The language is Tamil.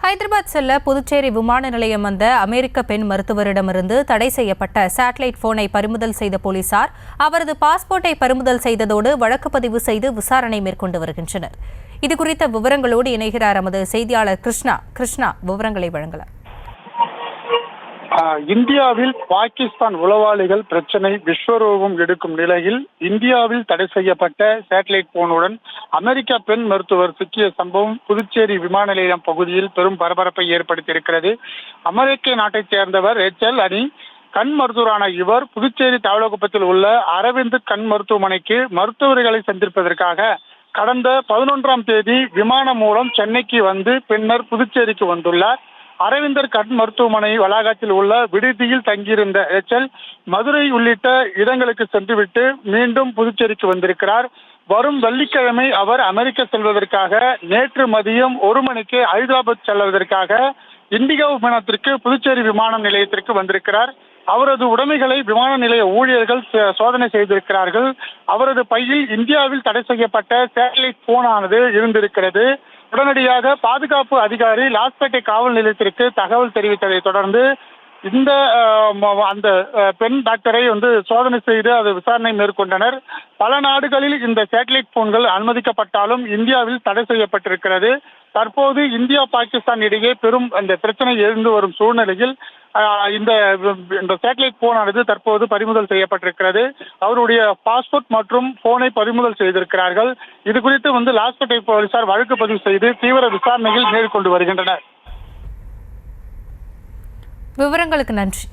ஹைதராபாத் செல்ல புதுச்சேரி விமான நிலையம் வந்த அமெரிக்க பெண் மருத்துவரிடமிருந்து தடை செய்யப்பட்ட சேட்டலைட் போனை பறிமுதல் செய்த போலீசார் அவரது பாஸ்போர்ட்டை பறிமுதல் செய்ததோடு வழக்கு பதிவு செய்து விசாரணை மேற்கொண்டு வருகின்றனர். இதுகுறித்த விவரங்களோடு இணைகிறார் நமது செய்தியாளர் கிருஷ்ணா. விவரங்களை வழங்கலாம். இந்தியாவில் பாகிஸ்தான் உளவாளிகள் பிரச்சனை விஸ்வரூபம் எடுக்கும் நிலையில் இந்தியாவில் தடை செய்யப்பட்ட சேட்டலைட் போனுடன் அமெரிக்க பெண் மருத்துவர் சிக்கிய சம்பவம் புதுச்சேரி விமான நிலையம் பகுதியில் பெரும் பரபரப்பை ஏற்படுத்தியிருக்கிறது. அமெரிக்க நாட்டைச் சேர்ந்தவர் ரேச்சல் அனி கண் மருத்துவரான இவர் புதுச்சேரி தவளகுப்பத்தில் உள்ள அரவிந்த் கண் மருத்துவமனைக்கு மருத்துவர்களை சந்திப்பதற்காக கடந்த 11ஆம் தேதி விமானம் மூலம் சென்னைக்கு வந்து பின்னர் புதுச்சேரிக்கு வந்துள்ளார். அரவிந்தர் கண் மருத்துவமனை வளாகத்தில் உள்ள விடுதியில் தங்கியிருந்த ரேச்சல் மதுரை உள்ளிட்ட இடங்களுக்கு சென்றுவிட்டு மீண்டும் புதுச்சேரிக்கு வந்திருக்கிறார். வரும் வெள்ளிக்கிழமை அவர் அமெரிக்கா செல்வதற்காக நேற்று மதியம் 1 மணிக்கு ஹைதராபாத் செல்வதற்காக இண்டிகோ விமானத்திற்கு புதுச்சேரி விமான நிலையத்திற்கு வந்திருக்கிறார். அவரது உடைமைகளை விமான நிலைய ஊழியர்கள் சோதனை செய்திருக்கிறார்கள். அவரது பையில் இந்தியாவில் தடை செய்யப்பட்ட சேட்டலைட் போனானது இருந்திருக்கிறது. உடனடியாக பாதுகாப்பு அதிகாரி லாஸ்பேட்டை காவல் நிலையத்திற்கு தகவல் தெரிவித்ததை தொடர்ந்து அந்த பெண் டாக்டரை சோதனை செய்து அது விசாரணை மேற்கொண்டனர். பல நாடுகளில் இந்த சேட்டலைட் போன்கள் அனுமதிக்கப்பட்டாலும் இந்தியாவில் தடை செய்யப்பட்டிருக்கிறது. தற்போது இந்தியா பாகிஸ்தான் இடையே பெரும் அந்த பிரச்சனை எழுந்து வரும் சூழ்நிலையில் இந்த சேட்டலைட் போனானது தற்போது பறிமுதல் செய்யப்பட்டிருக்கிறது. அவருடைய பாஸ்போர்ட் மற்றும் போனை பறிமுதல் செய்திருக்கிறார்கள். இது குறித்து லாஸ்பேட்டை போலீசார் வழக்கு பதிவு செய்து தீவிர விசாரணையில் மேற்கொண்டு வருகின்றனர். விவரங்களுக்கு நன்றி.